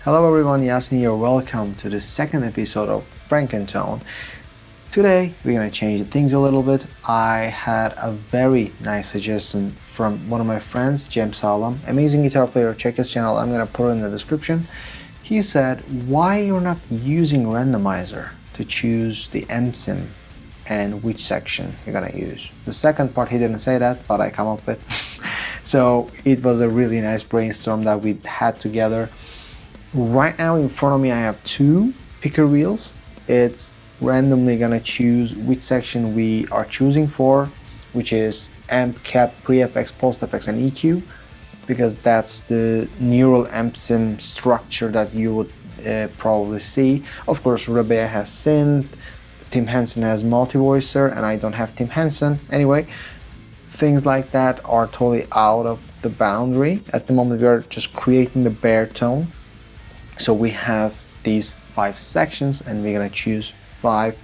Hello everyone, Yasin here. Welcome to the second episode of Frankentone. Today we're gonna change things a little bit. I had a very nice suggestion from one of my friends, James Salam, amazing guitar player. Check his channel. I'm gonna put it in the description. He said, "Why you're not using randomizer to choose the MSIM and which section you're gonna use?" The second part he didn't say that, but I come up with. So it was a really nice brainstorm that we had together. Right now in front of me I have two picker wheels. It's randomly gonna choose which section we are choosing for, which is amp, cap, pre-FX, post-FX, and EQ, because that's the neural MSIM structure that you would probably see. Of course, Rebea has synth, Tim Henson has multi-voicer, and I don't have Tim Henson. Anyway, things like that are totally out of the boundary. At the moment we are just creating the bare tone. So we have these 5 sections and we're gonna choose 5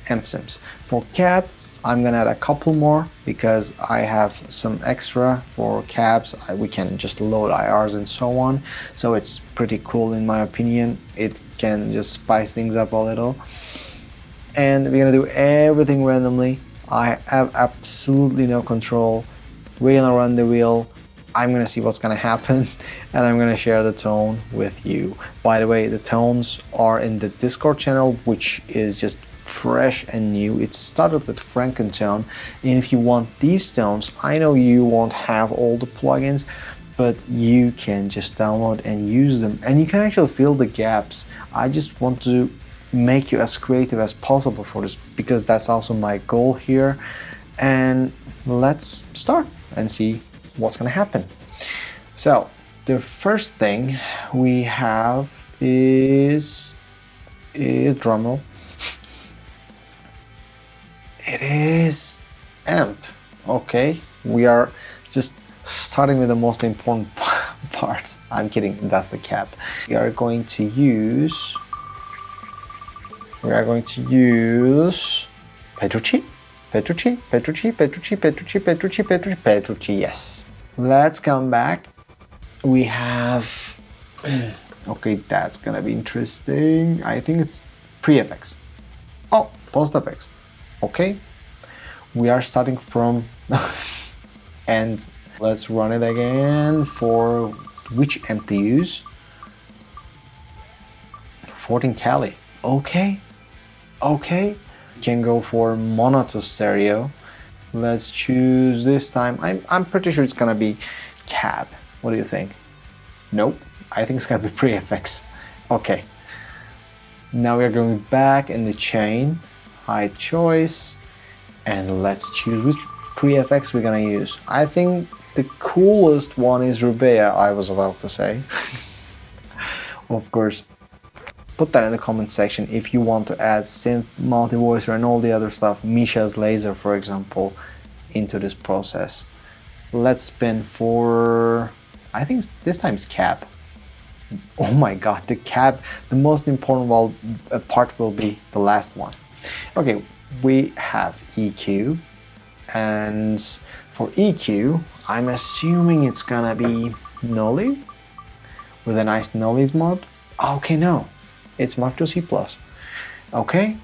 MSIMs. For cap, I'm gonna add a couple more because I have some extra for cabs. We can just load IRs and so on. So it's pretty cool in my opinion. It can just spice things up a little. And we're gonna do everything randomly. I have absolutely no control. We're gonna run the wheel. I'm gonna see what's gonna happen and I'm gonna share the tone with you. By the way, the tones are in the Discord channel, which is just fresh and new. It started with Frankentone, and if you want these tones, I know you won't have all the plugins, but you can just download and use them, and you can actually fill the gaps. I just want to make you as creative as possible for this, because that's also my goal here. And let's start and see what's gonna happen. So the first thing we have is drumroll. It is amp. Okay, we are just starting with the most important part. I'm kidding, that's the cap. We are going to use Petrucci, yes. Let's come back. We have, okay, that's gonna be interesting. I think it's pre-FX. Oh, post-FX. Okay, we are starting from, and let's run it again for which amp to use. 14 Cali. Okay, can go for mono to stereo. Let's choose this time. I'm pretty sure it's gonna be cab. What do you think? Nope, I think it's gonna be pre-FX. Okay, now we're going back in the chain, high choice, and let's choose which pre-FX we're gonna use. I think the coolest one is Rebea, I was about to say. Of course, put that in the comment section if you want to add synth, multi-voicer, and all the other stuff, Misha's laser for example, into this process. Let's spin for, I think this time it's cap. Oh my god, the cap, the most important part will be the last one. Okay, we have EQ, and for EQ, I'm assuming it's gonna be Nolly with a nice Nolly's mod. Okay, no. It's Mark II C++. Okay,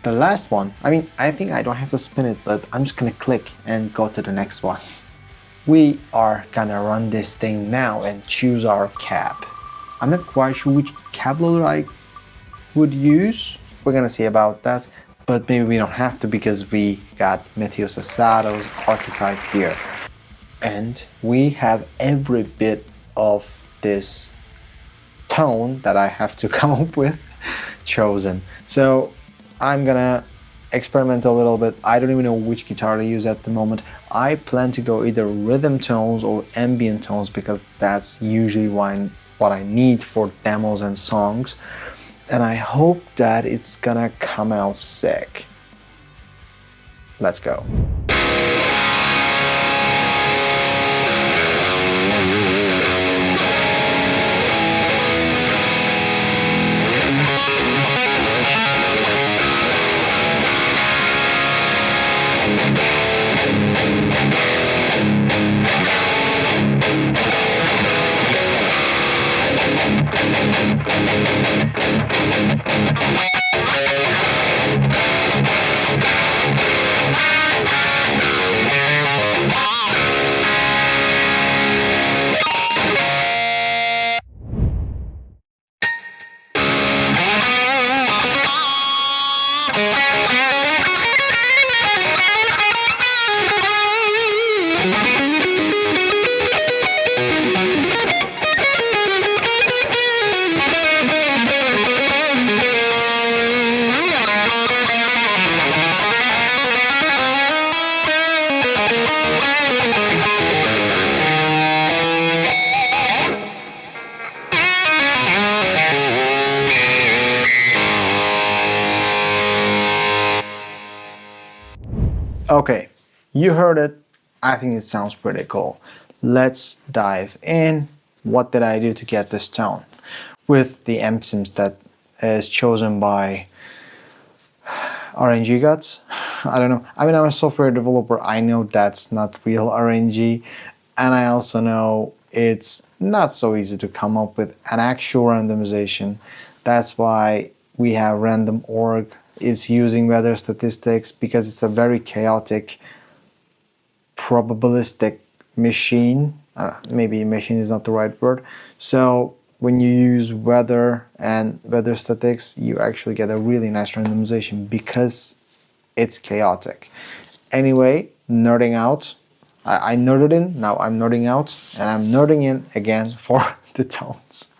the last one. I think I don't have to spin it, but I'm just gonna click and go to the next one. We are gonna run this thing now and choose our cab. I'm not quite sure which cab loader I would use. We're gonna see about that, but maybe we don't have to because we got Matheus Assado's archetype here. And we have every bit of this tone that I have to come up with chosen. So I'm gonna experiment a little bit. I don't even know which guitar to use at the moment. I plan to go either rhythm tones or ambient tones because that's usually what I need for demos and songs. And I hope that it's gonna come out sick. Let's go. Okay, you heard it. I think it sounds pretty cool. Let's dive in. What did I do to get this tone? With the amp sims that is chosen by RNG Guts. I don't know. I mean, I'm a software developer. I know that's not real RNG. And I also know it's not so easy to come up with an actual randomization. That's why we have random.org. It's using weather statistics because it's a very chaotic, probabilistic machine. Maybe machine is not the right word. So when you use weather and weather statistics, you actually get a really nice randomization because it's chaotic. Anyway, nerding out. I nerded in, now I'm nerding out, and I'm nerding in again for the tones.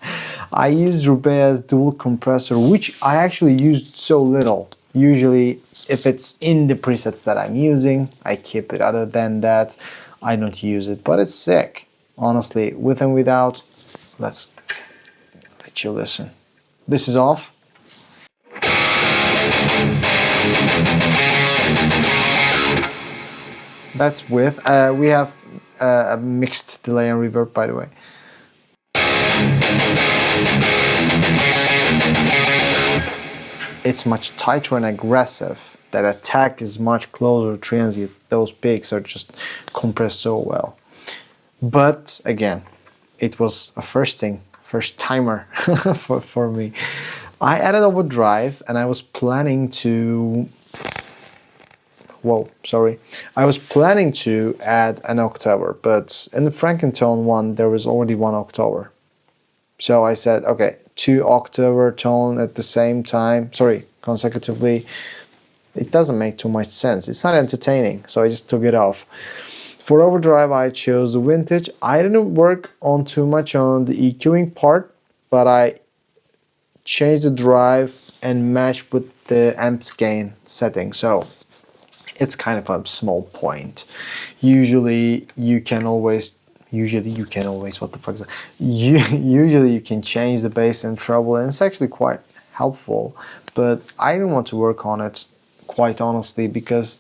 I used Rubea's dual compressor, which I actually used so little. Usually, if it's in the presets that I'm using, I keep it. Other than that, I don't use it, but it's sick. Honestly, with and without, let's let you listen. This is off. That's with. We have a mixed delay and reverb, by the way. It's much tighter and aggressive. That attack is much closer to transient. Those peaks are just compressed so well. But again, it was a first timer for me. I added overdrive and I was planning to I was planning to add an octaver, but in the Frankentone one, there was already one octaver. So I said, okay, 2 octaver tone at the same time, consecutively. It doesn't make too much sense. It's not entertaining, so I just took it off. For overdrive, I chose the vintage. I didn't work on too much on the EQing part, but I changed the drive and matched with the amp's gain setting. So it's kind of a small point. Usually you can always what the fuck is that? Usually you can change the bass and treble, and it's actually quite helpful. But I didn't want to work on it, quite honestly, because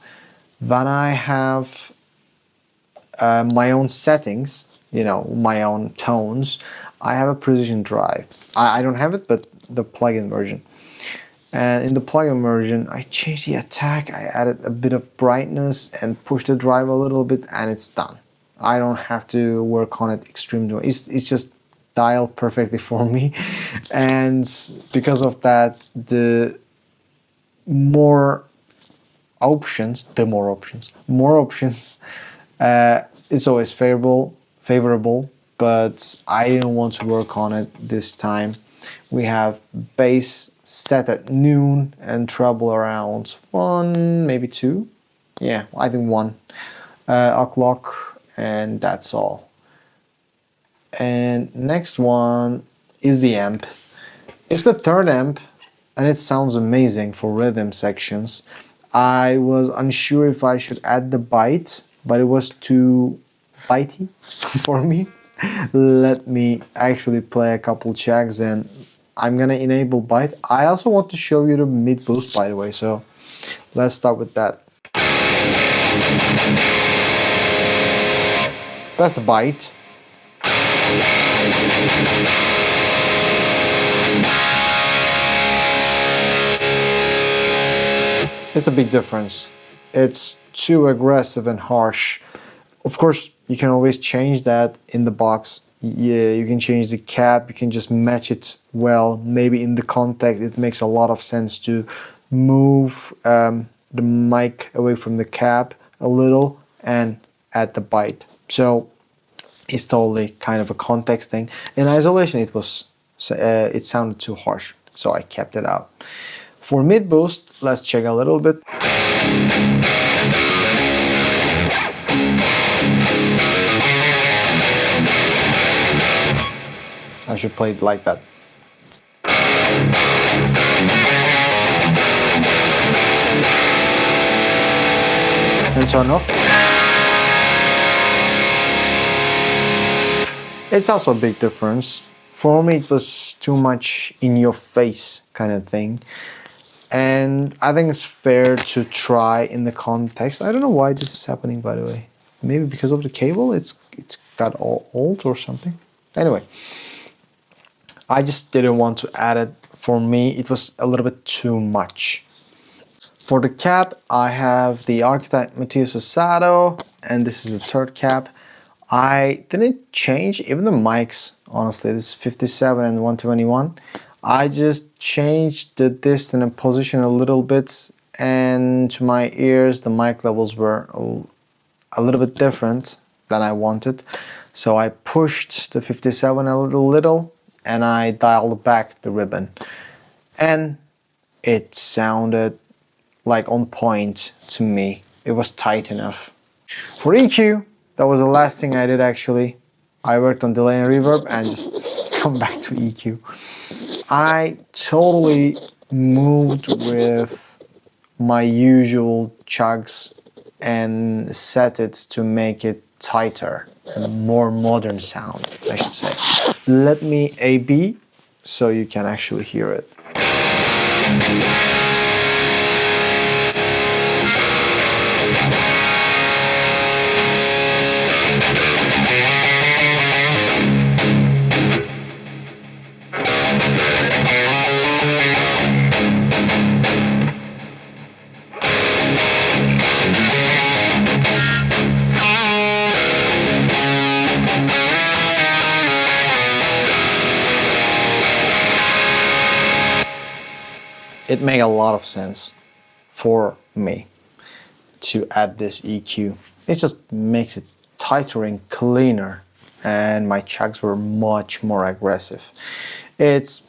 when I have my own settings, my own tones, I have a precision drive. I don't have it, but the plugin version. And in the plugin version, I changed the attack, I added a bit of brightness and pushed the drive a little bit, and it's done. I don't have to work on it extremely. It's just dialed perfectly for me. And because of that, the more options, it's always favorable, but I didn't want to work on it this time. We have bass set at noon and treble around 1, maybe 2. Yeah, I think 1 o'clock, and that's all. And next one is the amp. It's the third amp, and it sounds amazing for rhythm sections. I was unsure if I should add the bite, but it was too bitey for me. Let me actually play a couple checks, and I'm gonna enable bite. I also want to show you the mid boost, by the way, so let's start with that. That's the bite. It's a big difference. It's too aggressive and harsh. Of course, you can always change that in the box. Yeah, you can change the cap, you can just match it well. Maybe in the context, it makes a lot of sense to move the mic away from the cap a little and add the bite. So it's totally kind of a context thing. In isolation, it sounded too harsh, so I kept it out. For mid boost, let's check a little bit. I should play it like that. And turn off. It's also a big difference. For me, it was too much in your face kind of thing. And I think it's fair to try in the context. I don't know why this is happening, by the way. Maybe because of the cable, it's got all old or something. Anyway, I just didn't want to add it. For me, it was a little bit too much. For the cap, I have the Archetype Motifs Asado, and this is the third cap. I didn't change even the mics, honestly. This is 57 and 121. I just changed the distance and position a little bit, and to my ears, the mic levels were a little bit different than I wanted. So I pushed the 57 a little, and I dialed back the ribbon. And it sounded like on point to me. It was tight enough. For EQ, that was the last thing I did actually. I worked on delay and reverb and just come back to EQ. I totally moved with my usual chugs and set it to make it tighter and more modern sound, I should say. Let me A/B so you can actually hear it. It made a lot of sense for me to add this EQ. It just makes it tighter and cleaner, and my chugs were much more aggressive. It's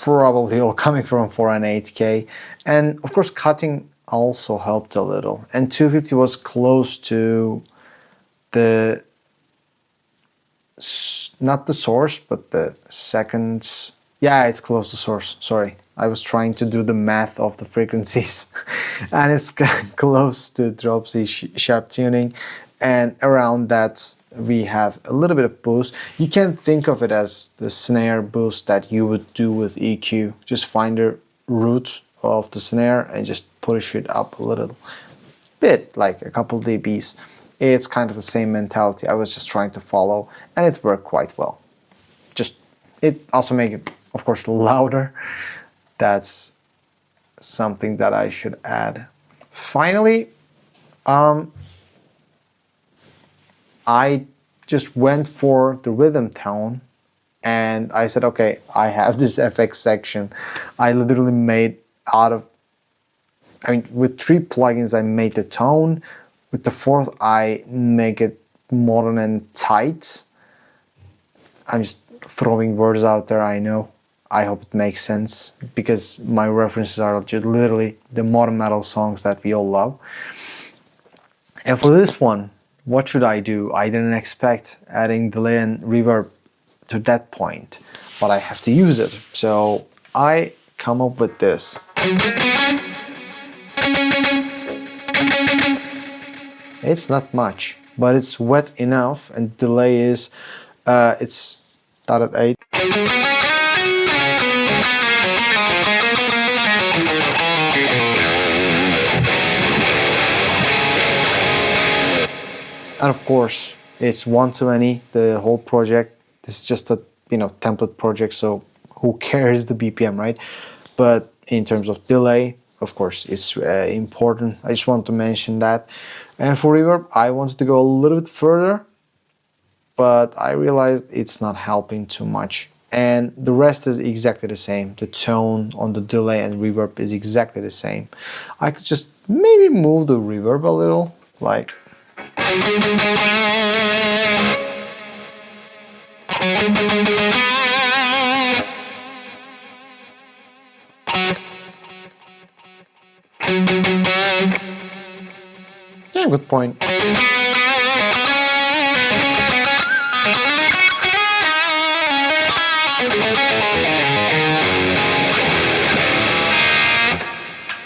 probably all coming from 4 and 8K, and of course cutting also helped a little. And 250 was close to the, not the source, but the second. Yeah, it's close to source, sorry. I was trying to do the math of the frequencies and it's close to drop C sharp tuning, and around that we have a little bit of boost. You can think of it as the snare boost that you would do with EQ. Just find the root of the snare and just push it up a little bit, like a couple dBs. It's kind of the same mentality. I was just trying to follow, and it worked quite well. Just, it also made it, of course, louder. That's something that I should add. Finally, I just went for the rhythm tone, and I said, okay, I have this FX section. I literally made out of, with 3 plugins, I made the tone. With the 4th, I make it modern and tight. I'm just throwing words out there, I know. I hope it makes sense, because my references are just literally the modern metal songs that we all love. And for this one, what should I do? I didn't expect adding delay and reverb to that point, but I have to use it. So I come up with this. It's not much, but it's wet enough, and delay is, it's dot at 8. And of course, it's 120, the whole project. This is just a template project, so who cares the BPM, right? But in terms of delay, of course, it's important. I just want to mention that. And for reverb, I wanted to go a little bit further, but I realized it's not helping too much. And the rest is exactly the same. The tone on the delay and reverb is exactly the same. I could just maybe move the reverb a little, like. Yeah, good point.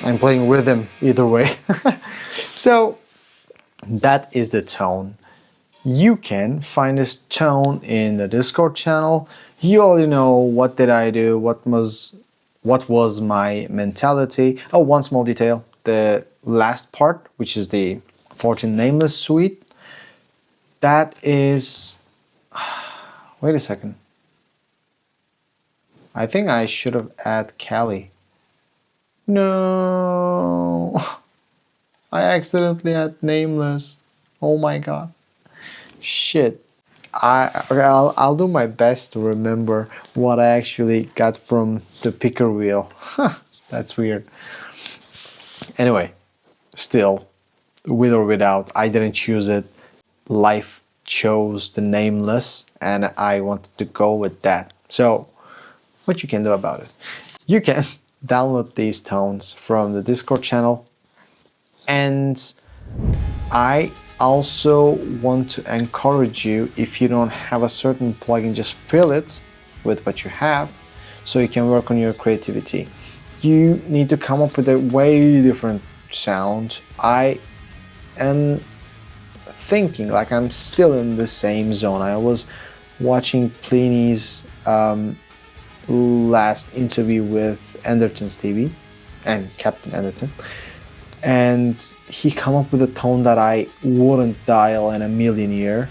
I'm playing rhythm either way. So that is the tone. You can find this tone in the Discord channel. You already know what did I do, what was what was my mentality. Oh, one small detail, the last part, which is the 14 nameless suite, that is, wait a second, I think I should have added Cali. No, I accidentally had nameless. Oh my god. Shit. I'll do my best to remember what I actually got from the picker wheel. That's weird. Anyway, still, with or without, I didn't choose it. Life chose the nameless, and I wanted to go with that. So, what you can do about it? You can download these tones from the Discord channel, and I also want to encourage you, if you don't have a certain plugin, just fill it with what you have so you can work on your creativity. You need to come up with a way different sound. I am thinking, like, I'm still in the same zone. I was watching Pliny's last interview with Anderton's TV and Captain Anderton, and he come up with a tone that I wouldn't dial in a million years.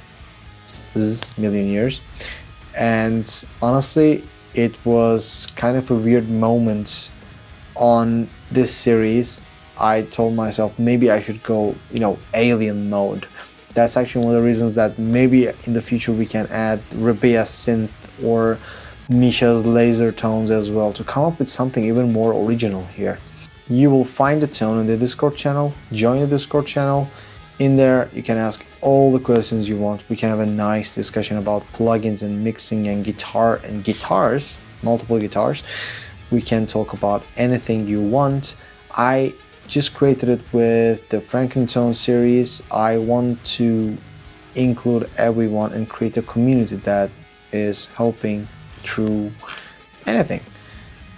And honestly, it was kind of a weird moment on this series. I told myself maybe I should go, alien mode. That's actually one of the reasons that maybe in the future we can add Rebea synth or Misha's laser tones as well, to come up with something even more original here. You will find the tone in the Discord channel. Join the Discord channel. In there, you can ask all the questions you want. We can have a nice discussion about plugins and mixing and guitars, multiple guitars. We can talk about anything you want. I just created it with the Frankentone series. I want to include everyone and create a community that is helping through anything.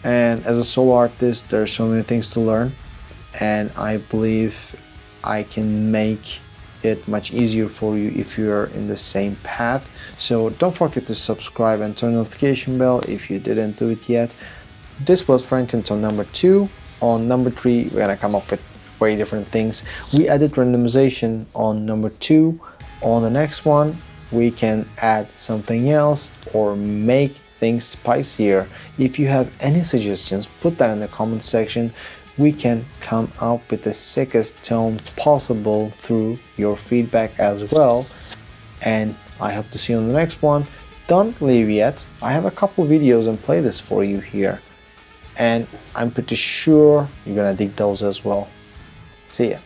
And as a solo artist, there are so many things to learn, and I believe I can make it much easier for you if you're in the same path. So don't forget to subscribe and turn the notification bell if you didn't do it yet. This was Frankentone number 2. On number 3, we're gonna come up with way different things. We added randomization on number 2. On the next one, we can add something else or make things spicier. If you have any suggestions, put that in the comment section. We can come up with the sickest tone possible through your feedback as well. And I hope to see you on the next one. Don't leave yet. I have a couple videos and playlists for you here, and I'm pretty sure you're gonna dig those as well. See ya.